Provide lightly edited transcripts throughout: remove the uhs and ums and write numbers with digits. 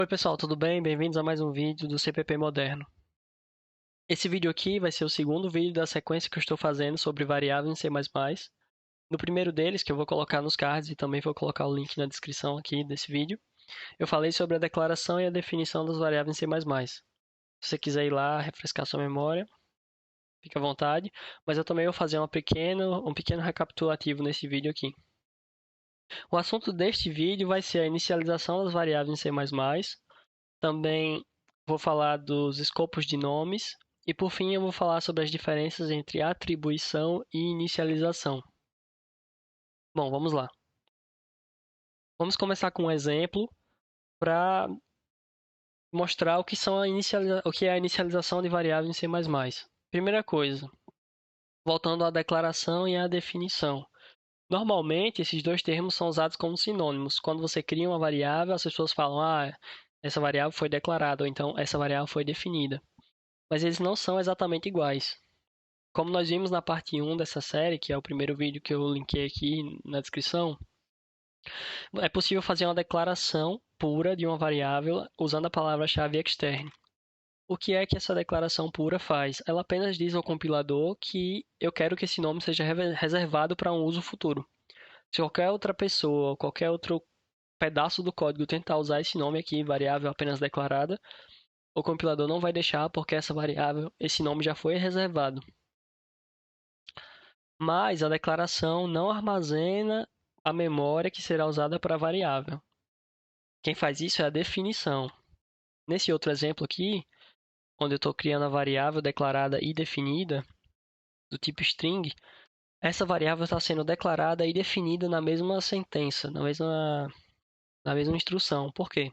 Oi pessoal, tudo bem? Bem-vindos a mais um vídeo do CPP Moderno. Esse vídeo aqui vai ser o segundo vídeo da sequência que eu estou fazendo sobre variáveis em C++. No primeiro deles, que eu vou colocar nos cards e também vou colocar o link na descrição aqui desse vídeo, eu falei sobre a declaração e a definição das variáveis em C++. Se você quiser ir lá refrescar sua memória, fique à vontade, mas eu também vou fazer um pequeno recapitulativo nesse vídeo aqui. O assunto deste vídeo vai ser a inicialização das variáveis em C++. Também vou falar dos escopos de nomes e, por fim, eu vou falar sobre as diferenças entre atribuição e inicialização. Bom, vamos lá. Vamos começar com um exemplo para mostrar o que é a inicialização de variáveis em C++. Primeira coisa, voltando à declaração e à definição. Normalmente, esses dois termos são usados como sinônimos. Quando você cria uma variável, as pessoas falam, essa variável foi declarada, ou então essa variável foi definida. Mas eles não são exatamente iguais. Como nós vimos na parte 1 dessa série, que é o primeiro vídeo que eu linkei aqui na descrição, é possível fazer uma declaração pura de uma variável usando a palavra-chave extern. O que é que essa declaração pura faz? Ela apenas diz ao compilador que eu quero que esse nome seja reservado para um uso futuro. Se qualquer outra pessoa ou qualquer outro pedaço do código tentar usar esse nome aqui, variável apenas declarada, o compilador não vai deixar porque essa variável, esse nome já foi reservado. Mas a declaração não armazena a memória que será usada para a variável. Quem faz isso é a definição. Nesse outro exemplo aqui, onde eu estou criando a variável declarada e definida, do tipo string, essa variável está sendo declarada e definida na mesma sentença, na mesma instrução. Por quê?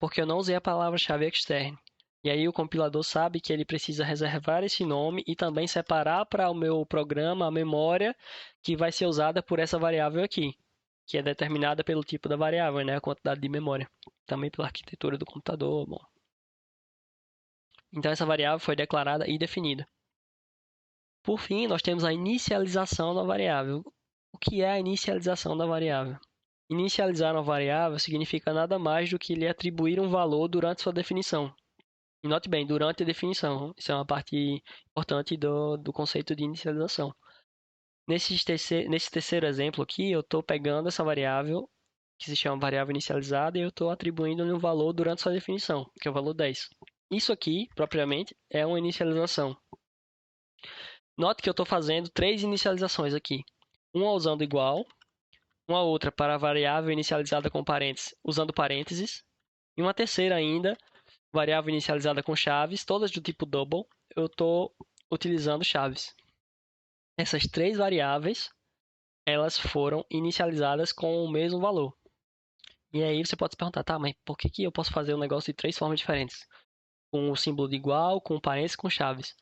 Porque eu não usei a palavra-chave extern. E aí o compilador sabe que ele precisa reservar esse nome e também separar para o meu programa a memória que vai ser usada por essa variável aqui, que é determinada pelo tipo da variável, né, a quantidade de memória. Também pela arquitetura do computador. Bom. Então essa variável foi declarada e definida. Por fim, nós temos a inicialização da variável. O que é a inicialização da variável? Inicializar uma variável significa nada mais do que lhe atribuir um valor durante sua definição. E note bem, durante a definição. Isso é uma parte importante do conceito de inicialização. Nesse terceiro exemplo aqui, eu estou pegando essa variável, que se chama variável inicializada, e eu estou atribuindo-lhe um valor durante sua definição, que é o valor 10. Isso aqui, propriamente, é uma inicialização. Note que eu estou fazendo três inicializações aqui. Uma usando igual, uma outra para a variável inicializada com parênteses, usando parênteses, e uma terceira ainda, variável inicializada com chaves, todas do tipo double, eu estou utilizando chaves. Essas três variáveis, elas foram inicializadas com o mesmo valor. E aí você pode se perguntar, tá, mas por que eu posso fazer um negócio de três formas diferentes? Com o símbolo de igual, com parênteses, com chaves.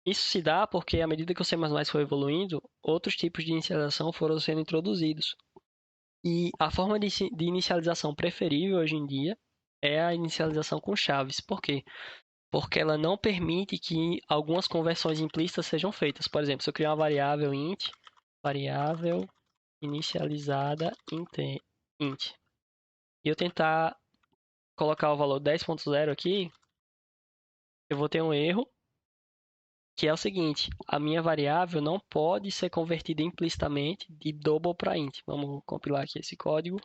Isso se dá porque à medida que o C++ foi evoluindo, outros tipos de inicialização foram sendo introduzidos. E a forma de inicialização preferível hoje em dia é a inicialização com chaves. Por quê? Porque ela não permite que algumas conversões implícitas sejam feitas. Por exemplo, se eu criar uma variável int, variável inicializada int, e eu tentar colocar o valor 10.0 aqui, eu vou ter um erro, que é o seguinte: a minha variável não pode ser convertida implicitamente de double para int. Vamos compilar aqui esse código.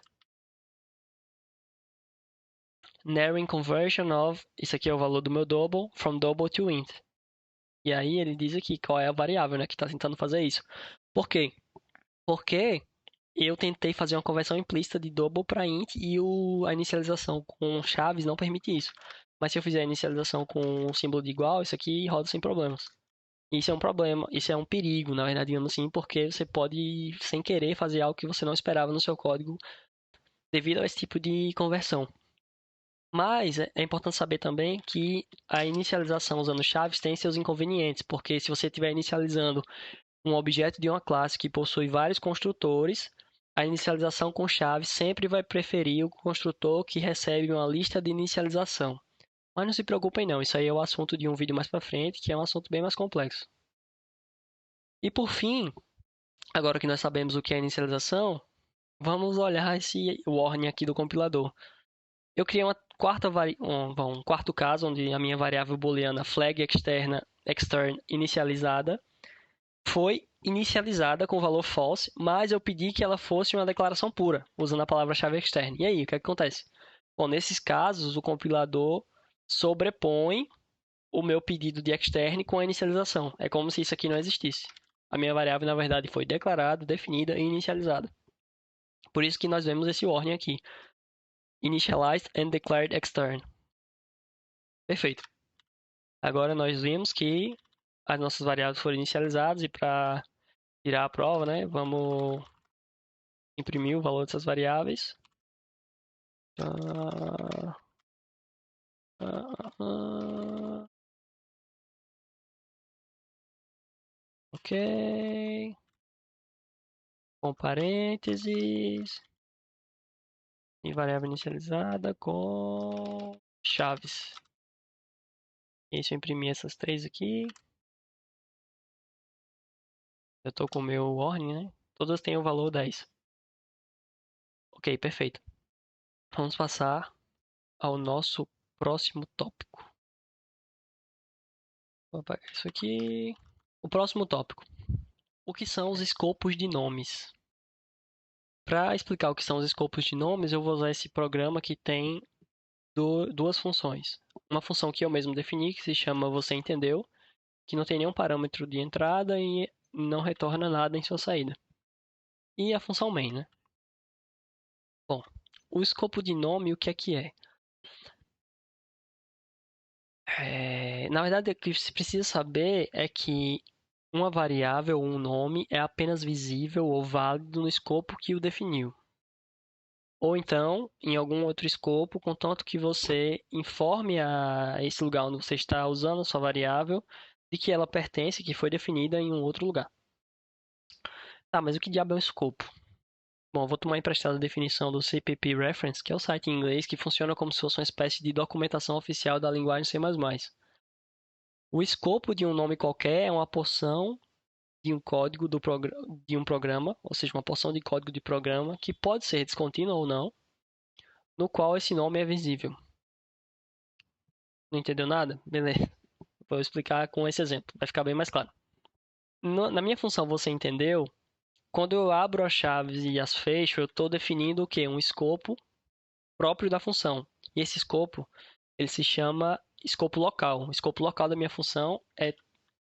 Narrowing conversion of, isso aqui é o valor do meu double, from double to int. E aí ele diz aqui qual é a variável, né, que está tentando fazer isso. Por quê? Porque eu tentei fazer uma conversão implícita de double para int e a inicialização com chaves não permite isso. Mas se eu fizer a inicialização com o símbolo de igual, isso aqui roda sem problemas. Isso é um problema, isso é um perigo, na verdade, digamos assim, porque você pode, sem querer, fazer algo que você não esperava no seu código devido a esse tipo de conversão. Mas é importante saber também que a inicialização usando chaves tem seus inconvenientes, porque se você estiver inicializando um objeto de uma classe que possui vários construtores, a inicialização com chaves sempre vai preferir o construtor que recebe uma lista de inicialização. Mas não se preocupem não, isso aí é o assunto de um vídeo mais para frente, que é um assunto bem mais complexo. E por fim, agora que nós sabemos o que é inicialização, Vamos olhar esse warning aqui do compilador. Eu criei um quarto caso onde a minha variável booleana flag externa extern inicializada foi inicializada com o valor false, mas eu pedi que ela fosse uma declaração pura, usando a palavra-chave extern. E aí, o que acontece? Bom, nesses casos, o compilador sobrepõe o meu pedido de extern com a inicialização. É como se isso aqui não existisse. A minha variável, na verdade, foi declarada, definida e inicializada. Por isso que nós vemos esse warning aqui. Initialized and declared extern. Perfeito. Agora nós vimos que as nossas variáveis foram inicializadas e para tirar a prova, né, vamos imprimir o valor dessas variáveis. Ah, ah, ah, ok. Com parênteses. E variável inicializada com chaves. E se eu imprimir essas três aqui, eu estou com o meu warning, né? Todas têm o valor 10. Ok, perfeito. Vamos passar ao nosso próximo tópico. Vou apagar isso aqui. O próximo tópico. O que são os escopos de nomes? Para explicar o que são os escopos de nomes, eu vou usar esse programa que tem duas funções. Uma função que eu mesmo defini, que se chama você entendeu, que não tem nenhum parâmetro de entrada e não retorna nada em sua saída. E a função main, né? Bom, o escopo de nome, o que é que é? Na verdade, o que se precisa saber é que uma variável ou um nome é apenas visível ou válido no escopo que o definiu. Ou então, em algum outro escopo, contanto que você informe a esse lugar onde você está usando a sua variável de que ela pertence, que foi definida em um outro lugar. Tá, mas o que diabo é um escopo? Bom, eu vou tomar emprestada a definição do CPP Reference, que é o site em inglês que funciona como se fosse uma espécie de documentação oficial da linguagem C++. O escopo de um nome qualquer é uma porção de um código de um programa, ou seja, uma porção de código de programa que pode ser descontínua ou não, no qual esse nome é visível. Não entendeu nada? Beleza. Vou explicar com esse exemplo, vai ficar bem mais claro. Na minha função você entendeu? Quando eu abro as chaves e as fecho, eu estou definindo o quê? Um escopo próprio da função. E esse escopo, ele se chama escopo local. O escopo local da minha função é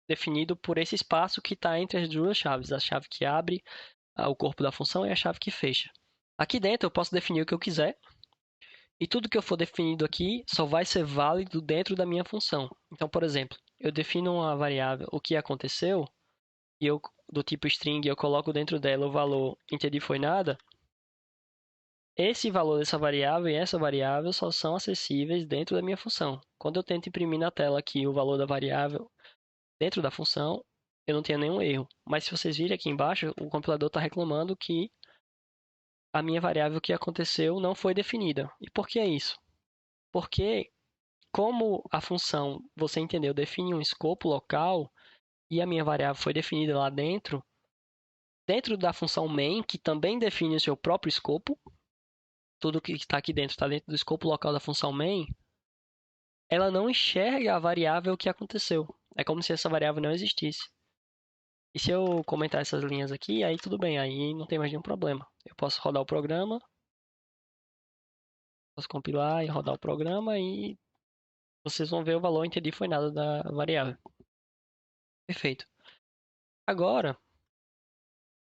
definido por esse espaço que está entre as duas chaves. A chave que abre o corpo da função e a chave que fecha. Aqui dentro eu posso definir o que eu quiser. E tudo que eu for definido aqui só vai ser válido dentro da minha função. Então, por exemplo, eu defino uma variável, o que aconteceu, e eu do tipo string, eu coloco dentro dela o valor entendi foi nada. Esse valor dessa variável e essa variável só são acessíveis dentro da minha função. Quando eu tento imprimir na tela aqui o valor da variável dentro da função, eu não tenho nenhum erro. Mas se vocês virem aqui embaixo, o compilador está reclamando que a minha variável que aconteceu não foi definida. E por que é isso? Porque como a função, você entendeu, define um escopo local e a minha variável foi definida lá dentro, dentro da função main, que também define o seu próprio escopo, tudo que está aqui dentro está dentro do escopo local da função main, ela não enxerga a variável que aconteceu. É como se essa variável não existisse. E se eu comentar essas linhas aqui, aí tudo bem, aí não tem mais nenhum problema. Eu posso rodar o programa, posso compilar e rodar o programa e vocês vão ver o valor entendi foi nada da variável. Perfeito. Agora,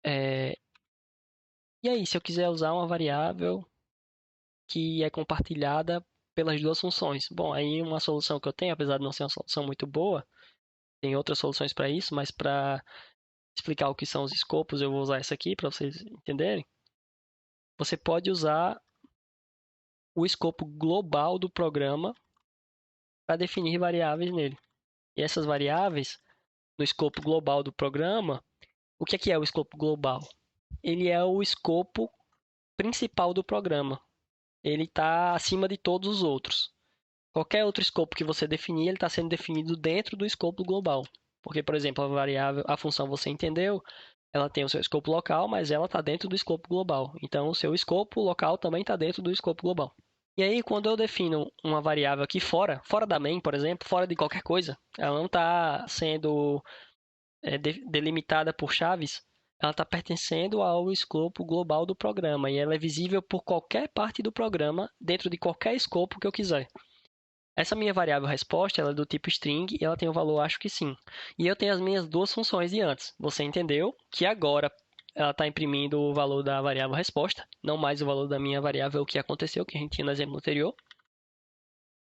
é... e aí, se eu quiser usar uma variável que é compartilhada pelas duas funções? Bom, aí uma solução que eu tenho, apesar de não ser uma solução muito boa, tem outras soluções para isso, mas para explicar o que são os escopos, eu vou usar essa aqui para vocês entenderem. Você pode usar o escopo global do programa para definir variáveis nele. E essas variáveis, no escopo global do programa, o que é o escopo global? Ele é o escopo principal do programa. Ele está acima de todos os outros. Qualquer outro escopo que você definir, ele está sendo definido dentro do escopo global. Porque, por exemplo, a variável, a função você entendeu, ela tem o seu escopo local, mas ela está dentro do escopo global. Então, o seu escopo local também está dentro do escopo global. E aí, quando eu defino uma variável aqui fora da main, por exemplo, fora de qualquer coisa, ela não está sendo delimitada por chaves, ela está pertencendo ao escopo global do programa e ela é visível por qualquer parte do programa dentro de qualquer escopo que eu quiser. Essa minha variável resposta ela é do tipo string e ela tem o valor acho que sim. E eu tenho as minhas duas funções de antes. Você entendeu que agora ela está imprimindo o valor da variável resposta, não mais o valor da minha variável que aconteceu, que a gente tinha no exemplo anterior.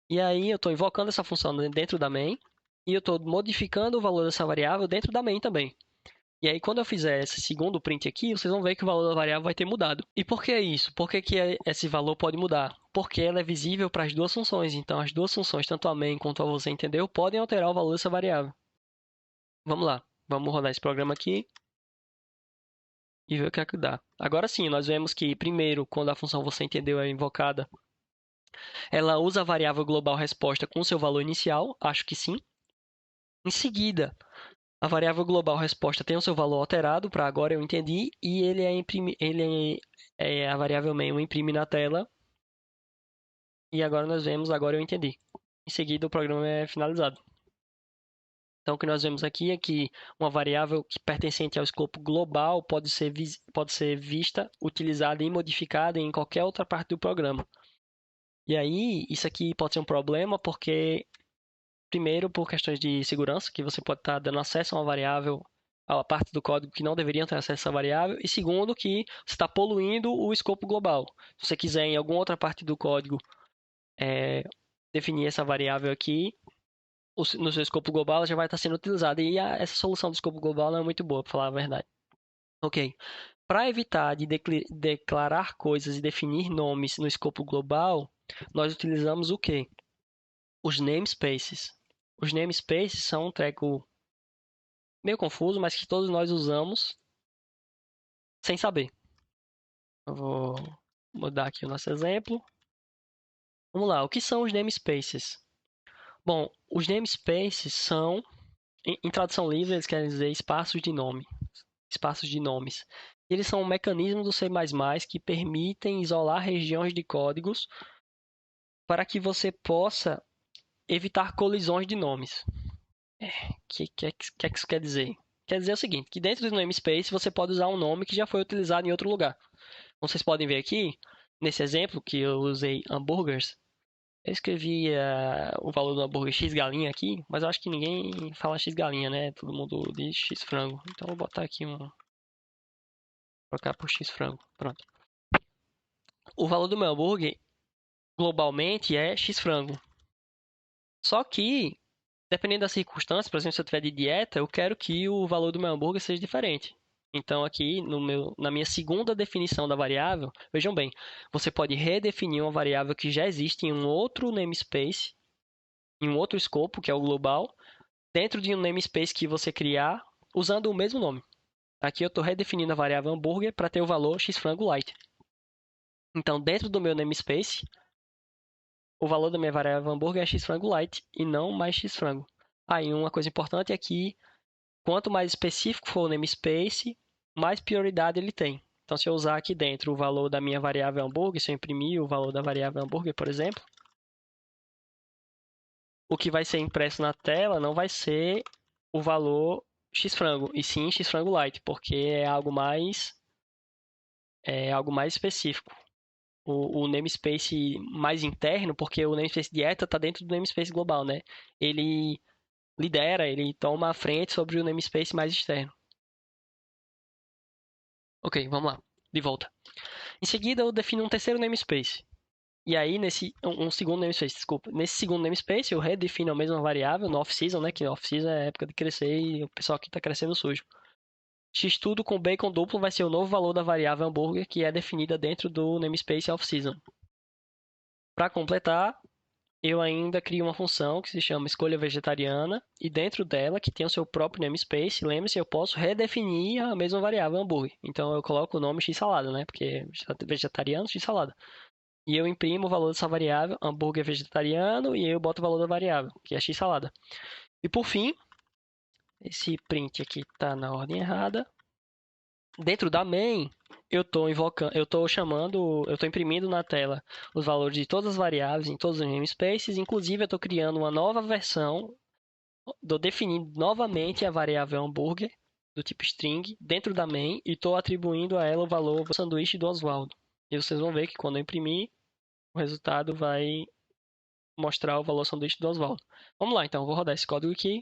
E aí eu estou invocando essa função dentro da main e eu estou modificando o valor dessa variável dentro da main também. E aí, quando eu fizer esse segundo print aqui, vocês vão ver que o valor da variável vai ter mudado. E por que isso? Por que esse valor pode mudar? Porque ela é visível para as duas funções. Então, as duas funções, tanto a main quanto a você entendeu, podem alterar o valor dessa variável. Vamos lá. Vamos rodar esse programa aqui e ver o que é que dá. Agora sim, nós vemos que, primeiro, quando a função você entendeu é invocada, ela usa a variável global resposta com seu valor inicial. Acho que sim. Em seguida, a variável global resposta tem o seu valor alterado para agora eu entendi e a variável main imprime na tela e agora nós vemos agora eu entendi. Em seguida o programa é finalizado. Então o que nós vemos aqui é que uma variável que pertencente ao escopo global pode ser vista, utilizada e modificada em qualquer outra parte do programa. E aí isso aqui pode ser um problema porque primeiro, por questões de segurança, que você pode estar dando acesso a uma variável, a parte do código que não deveriam ter acesso a essa variável. E segundo, que você está poluindo o escopo global. Se você quiser, em alguma outra parte do código, definir essa variável aqui, no seu escopo global, ela já vai estar sendo utilizada. E essa solução do escopo global não é muito boa, para falar a verdade. Ok. Para evitar de declarar coisas e definir nomes no escopo global, nós utilizamos o quê? Os namespaces. Os namespaces são um treco meio confuso, mas que todos nós usamos sem saber. Eu vou mudar aqui o nosso exemplo. Vamos lá, o que são os namespaces? Bom, os namespaces são, em tradução livre, eles querem dizer espaços de nome, espaços de nomes. Eles são um mecanismo do C++ que permitem isolar regiões de códigos para que você possa evitar colisões de nomes. Que isso quer dizer? Quer dizer o seguinte, que dentro do namespace você pode usar um nome que já foi utilizado em outro lugar. Como vocês podem ver aqui, nesse exemplo que eu usei hambúrgueres, eu escrevi o valor do hambúrguer X galinha aqui, mas eu acho que ninguém fala X galinha, né? Todo mundo diz X frango. Então eu vou botar aqui trocar por X frango. Pronto. O valor do meu hambúrguer globalmente é X frango. Só que, dependendo das circunstâncias, por exemplo, se eu tiver de dieta, eu quero que o valor do meu hambúrguer seja diferente. Então, aqui na minha segunda definição da variável, vejam bem, você pode redefinir uma variável que já existe em um outro namespace, em um outro escopo, que é o global, dentro de um namespace que você criar, usando o mesmo nome. Aqui eu estou redefinindo a variável hambúrguer para ter o valor xfrango_light. Então, dentro do meu namespace, o valor da minha variável hambúrguer é xfrango_light e não mais xfrango. Aí, uma coisa importante é que quanto mais específico for o namespace, mais prioridade ele tem. Então, se eu usar aqui dentro o valor da minha variável hambúrguer, se eu imprimir o valor da variável hambúrguer, por exemplo, o que vai ser impresso na tela não vai ser o valor xfrango, e sim xfrango_light, porque é algo mais específico. O namespace mais interno, porque o namespace dieta está dentro do namespace global, né? Ele lidera, ele toma a frente sobre o namespace mais externo. Ok, vamos lá, de volta. Em seguida, eu defino um terceiro namespace. E aí, um segundo namespace, desculpa. Nesse segundo namespace, eu redefino a mesma variável no off-season, né? Que off-season é a época de crescer e o pessoal aqui está crescendo sujo. X-tudo com bacon duplo vai ser o novo valor da variável hambúrguer, que é definida dentro do namespace off-season. Para completar, eu ainda crio uma função que se chama escolha vegetariana e dentro dela, que tem o seu próprio namespace, lembre-se, eu posso redefinir a mesma variável hambúrguer. Então eu coloco o nome x-salada, né? Porque vegetariano, x-salada. E eu imprimo o valor dessa variável, hambúrguer vegetariano, e eu boto o valor da variável, que é x-salada. E por fim, esse print aqui está na ordem errada. Dentro da main, eu estou invocando, eu estou imprimindo na tela os valores de todas as variáveis em todos os namespaces. Inclusive, eu estou criando uma nova versão, estou definindo novamente a variável hambúrguer do tipo string dentro da main e estou atribuindo a ela o valor do sanduíche do Oswaldo. E vocês vão ver que quando eu imprimir, o resultado vai mostrar o valor sanduíche do Oswaldo. Vamos lá, então, eu vou rodar esse código aqui.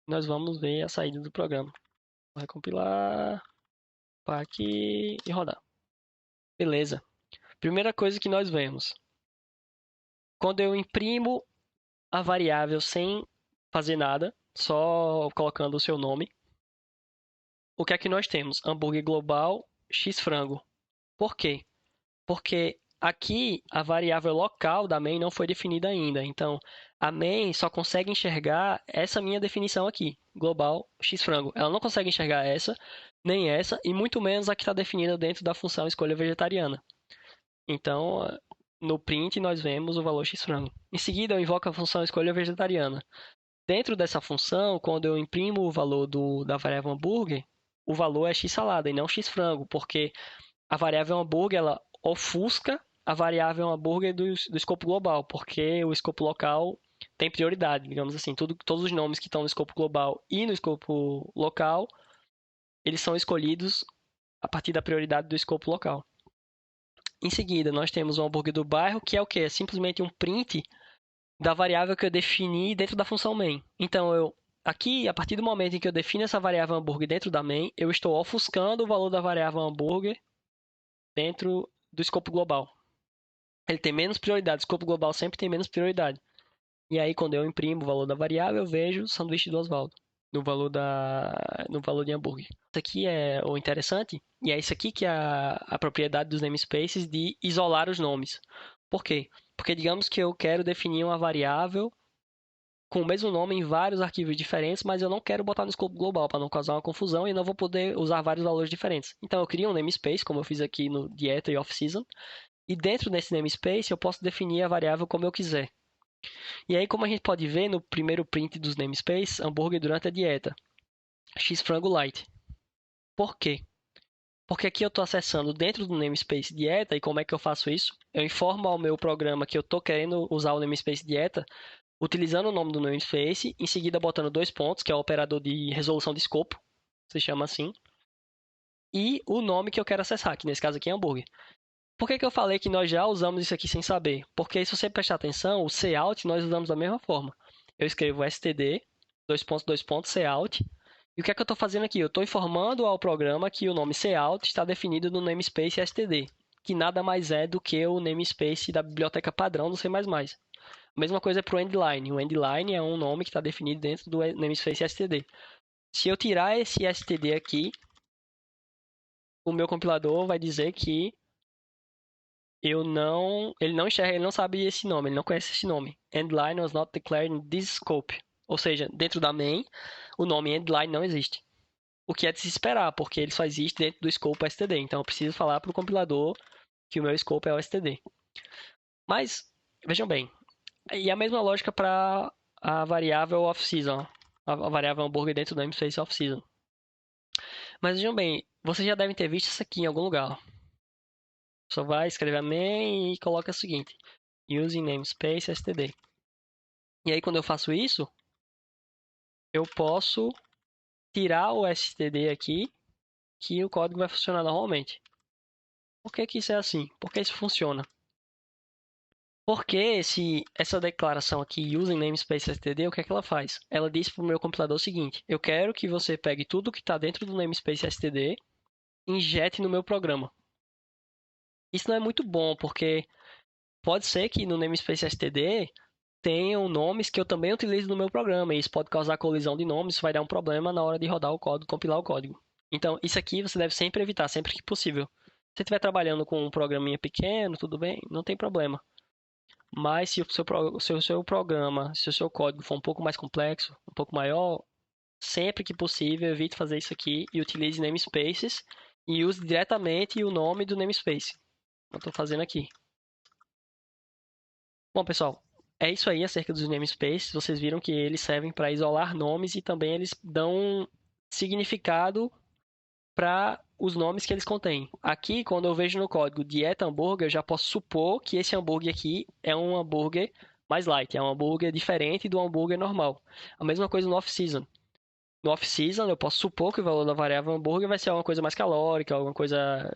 Nós vamos ver a saída do programa. Vou recompilar, pá aqui e rodar. Beleza. Primeira coisa que nós vemos. Quando eu imprimo a variável sem fazer nada, só colocando o seu nome, o que é que nós temos? Hambúrguer global x frango. Por quê? Porque aqui a variável local da main não foi definida ainda. Então, a main só consegue enxergar essa minha definição aqui, global x frango. Ela não consegue enxergar essa, nem essa, e muito menos a que está definida dentro da função escolha vegetariana. Então, no print, nós vemos o valor x frango. Em seguida, eu invoco a função escolha vegetariana. Dentro dessa função, quando eu imprimo o valor da variável hambúrguer, o valor é x salada e não x frango, porque a variável hambúrguer ela ofusca a variável hambúrguer do escopo global, porque o escopo local tem prioridade, digamos assim. Todos os nomes que estão no escopo global e no escopo local, eles são escolhidos a partir da prioridade do escopo local. Em seguida, nós temos o hambúrguer do bairro, que é o quê? É simplesmente um print da variável que eu defini dentro da função main. Então, aqui, a partir do momento em que eu defino essa variável hambúrguer dentro da main, eu estou ofuscando o valor da variável hambúrguer dentro do escopo global. Ele tem menos prioridade, o escopo global sempre tem menos prioridade. E aí, quando eu imprimo o valor da variável, eu vejo o sanduíche do Oswaldo no valor de hambúrguer. Isso aqui é o interessante, e é isso aqui que é a propriedade dos namespaces de isolar os nomes. Por quê? Porque digamos que eu quero definir uma variável com o mesmo nome em vários arquivos diferentes, mas eu não quero botar no escopo global para não causar uma confusão e não vou poder usar vários valores diferentes. Então eu crio um namespace, como eu fiz aqui no dieta e off-season, e dentro desse namespace eu posso definir a variável como eu quiser. E aí, como a gente pode ver no primeiro print dos namespace, hambúrguer durante a dieta, x frango light. Por quê? Porque aqui eu estou acessando dentro do namespace dieta, e como é que eu faço isso? Eu informo ao meu programa que eu estou querendo usar o namespace dieta, utilizando o nome do namespace, em seguida botando dois pontos, que é o operador de resolução de escopo, se chama assim, e o nome que eu quero acessar, que nesse caso aqui é hambúrguer. Por que eu falei que nós já usamos isso aqui sem saber? Porque se você prestar atenção, o cout nós usamos da mesma forma. Eu escrevo std, dois pontos, cout, e o que é que eu estou fazendo aqui? Eu estou informando ao programa que o nome cout está definido no namespace std, que nada mais é do que o namespace da biblioteca padrão do C++. A mesma coisa para o endline. O endline é um nome que está definido dentro do namespace std. Se eu tirar esse std aqui, o meu compilador vai dizer que ele não enxerga, ele não sabe esse nome, ele não conhece esse nome. Endline was not declared in this scope. Ou seja, dentro da main, o nome endline não existe. O que é de se esperar, porque ele só existe dentro do scope std. Então eu preciso falar para o compilador que o meu scope é o std. Mas, vejam bem, e a mesma lógica para a variável off-season, a variável hambúrguer dentro do namespace off-season. Mas vejam bem, vocês já devem ter visto isso aqui em algum lugar. Só vai escrever a main e coloca o seguinte: using namespace std. E aí quando eu faço isso, eu posso tirar o std aqui, que o código vai funcionar normalmente. Por que que isso é assim? Por que isso funciona? Porque essa declaração aqui, using namespace std, o que é que ela faz? Ela diz para o meu compilador o seguinte: eu quero que você pegue tudo que está dentro do namespace std e injete no meu programa. Isso não é muito bom, porque pode ser que no namespace std tenham nomes que eu também utilizo no meu programa, e isso pode causar colisão de nomes, isso vai dar um problema na hora de rodar o código, compilar o código. Então, isso aqui você deve sempre evitar, sempre que possível. Se você estiver trabalhando com um programinha pequeno, tudo bem, não tem problema. Mas se o seu programa, se o seu código for um pouco mais complexo, um pouco maior, sempre que possível, evite fazer isso aqui e utilize namespaces e use diretamente o nome do namespace. Eu estou fazendo aqui. Bom, pessoal, é isso aí acerca dos namespaces. Vocês viram que eles servem para isolar nomes e também eles dão significado para os nomes que eles contêm. Aqui, quando eu vejo no código dieta hambúrguer, eu já posso supor que esse hambúrguer aqui é um hambúrguer mais light, é um hambúrguer diferente do hambúrguer normal. A mesma coisa no off-season. No off-season, eu posso supor que o valor da variável hambúrguer vai ser alguma coisa mais calórica, alguma coisa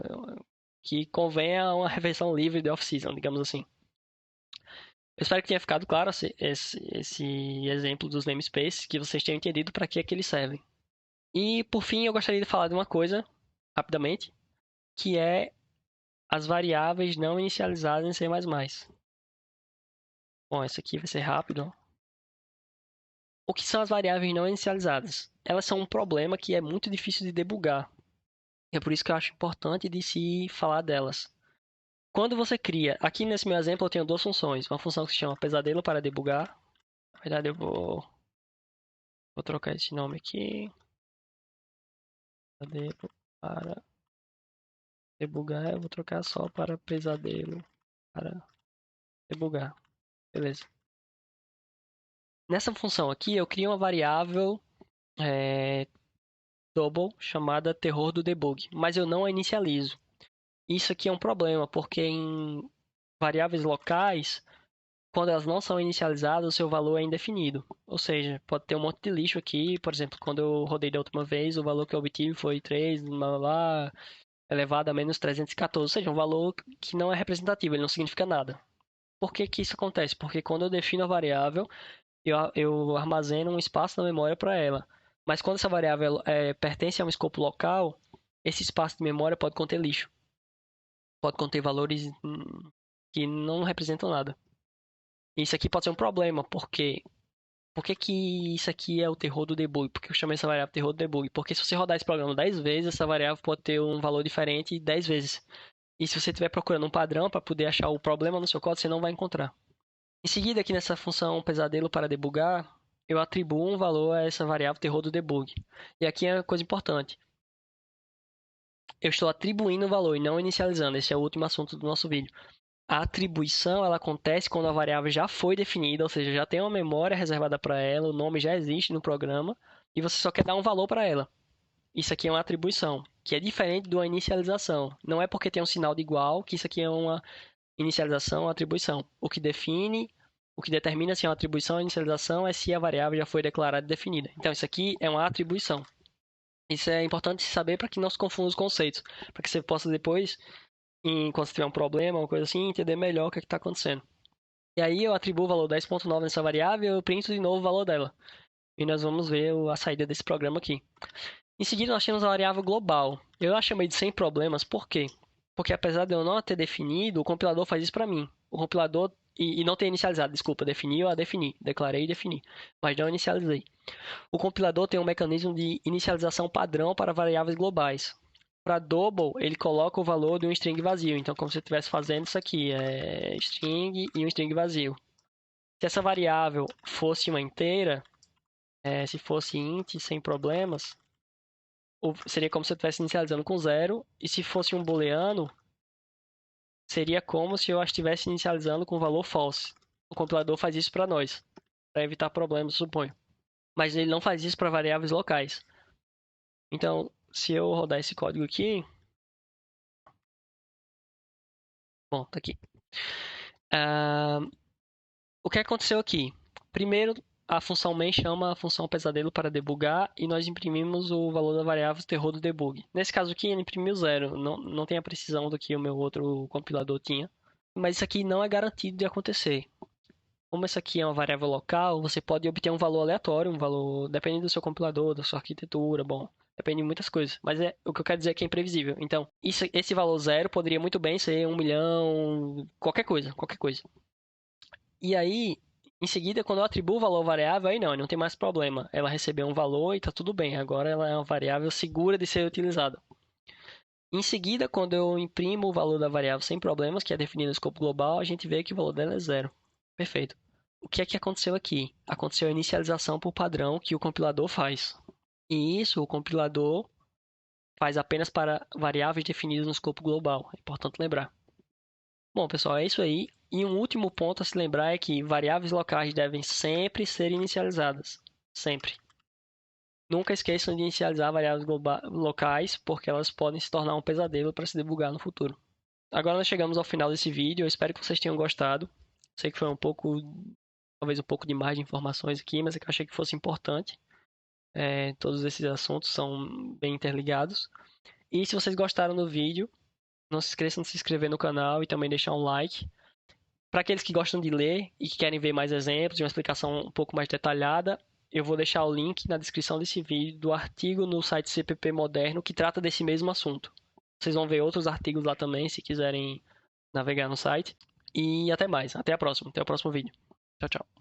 que convenha a uma refeição livre de off-season, digamos assim. Eu espero que tenha ficado claro esse exemplo dos namespaces, que vocês tenham entendido para que é que eles servem. E, por fim, eu gostaria de falar de uma coisa, rapidamente, que é as variáveis não inicializadas em C++. Bom, essa aqui vai ser rápido. O que são as variáveis não inicializadas? Elas são um problema que é muito difícil de debugar. É por isso que eu acho importante de se falar delas. Quando você cria, aqui nesse meu exemplo eu tenho duas funções. Uma função que se chama pesadelo para debugar. Na verdade eu vou trocar esse nome aqui. Pesadelo para debugar. Eu vou trocar só para pesadelo para debugar. Beleza. Nessa função aqui eu crio uma variável double chamada terror do debug, mas eu não a inicializo. Isso aqui é um problema, porque em variáveis locais, quando elas não são inicializadas, o seu valor é indefinido. Ou seja, pode ter um monte de lixo aqui. Por exemplo, quando eu rodei da última vez, o valor que eu obtive foi 3, lá, elevado a menos 314. Ou seja, um valor que não é representativo, ele não significa nada. Por que que isso acontece? Porque quando eu defino a variável, eu armazeno um espaço na memória para ela. Mas quando essa variável pertence a um escopo local, esse espaço de memória pode conter lixo. Pode conter valores que não representam nada. Isso aqui pode ser um problema, porque por que que isso aqui é o terror do debug? Por que eu chamei essa variável terror do debug? Porque se você rodar esse programa 10 vezes, essa variável pode ter um valor diferente 10 vezes. E se você estiver procurando um padrão para poder achar o problema no seu código, você não vai encontrar. Em seguida, aqui nessa função pesadelo para debugar, eu atribuo um valor a essa variável terror do debug. E aqui é uma coisa importante. Eu estou atribuindo o valor e não inicializando. Esse é o último assunto do nosso vídeo. A atribuição ela acontece quando a variável já foi definida, ou seja, já tem uma memória reservada para ela, o nome já existe no programa e você só quer dar um valor para ela. Isso aqui é uma atribuição, que é diferente de uma inicialização. Não é porque tem um sinal de igual que isso aqui é uma inicialização ou atribuição. O que determina se é uma atribuição ou inicialização é se a variável já foi declarada e definida. Então, isso aqui é uma atribuição. Isso é importante saber para que não se confunda os conceitos, para que você possa depois, quando você tiver um problema, uma coisa assim, entender melhor o que está acontecendo. E aí eu atribuo o valor 10.9 nessa variável e eu printo de novo o valor dela. E nós vamos ver a saída desse programa aqui. Em seguida, nós temos a variável global. Eu a chamei de sem problemas, por quê? Porque apesar de eu não ter definido, o compilador faz isso para mim. O compilador, e não ter inicializado, desculpa, defini, eu a defini, declarei e defini, mas não inicializei. O compilador tem um mecanismo de inicialização padrão para variáveis globais. Para double, ele coloca o valor de um string vazio. Então, como se você estivesse fazendo isso aqui, é string e um string vazio. Se essa variável fosse uma inteira, se fosse int sem problemas, seria como se eu estivesse inicializando com zero. E se fosse um booleano, seria como se eu estivesse inicializando com valor false. O compilador faz isso para nós, para evitar problemas, suponho. Mas ele não faz isso para variáveis locais. Então, se eu rodar esse código aqui... Bom, tá aqui. O que aconteceu aqui? Primeiro, a função main chama a função pesadelo para debugar e nós imprimimos o valor da variável terror do debug. Nesse caso aqui, ele imprimiu zero. Não tem a precisão do que o meu outro compilador tinha. Mas isso aqui não é garantido de acontecer. Como essa aqui é uma variável local, você pode obter um valor aleatório, um valor dependendo do seu compilador, da sua arquitetura, bom, depende de muitas coisas. Mas o que eu quero dizer é que é imprevisível. Então, esse valor zero poderia muito bem ser 1 milhão, qualquer coisa, qualquer coisa. E aí, em seguida, quando eu atribuo o valor variável, aí não tem mais problema. Ela recebeu um valor e tá tudo bem. Agora ela é uma variável segura de ser utilizada. Em seguida, quando eu imprimo o valor da variável sem problemas, que é definido no escopo global, a gente vê que o valor dela é zero. Perfeito. O que é que aconteceu aqui? Aconteceu a inicialização por padrão que o compilador faz. E isso o compilador faz apenas para variáveis definidas no escopo global. É importante lembrar. Bom, pessoal, é isso aí. E um último ponto a se lembrar é que variáveis locais devem sempre ser inicializadas. Sempre. Nunca esqueçam de inicializar variáveis locais, porque elas podem se tornar um pesadelo para se debugar no futuro. Agora nós chegamos ao final desse vídeo, eu espero que vocês tenham gostado. Sei que foi talvez um pouco demais de informações aqui, mas é que eu achei que fosse importante. Todos esses assuntos são bem interligados. E se vocês gostaram do vídeo, não se esqueçam de se inscrever no canal e também deixar um like. Para aqueles que gostam de ler e que querem ver mais exemplos e uma explicação um pouco mais detalhada, eu vou deixar o link na descrição desse vídeo do artigo no site CPP Moderno que trata desse mesmo assunto. Vocês vão ver outros artigos lá também, se quiserem navegar no site. E até mais. Até a próxima. Até o próximo vídeo. Tchau, tchau.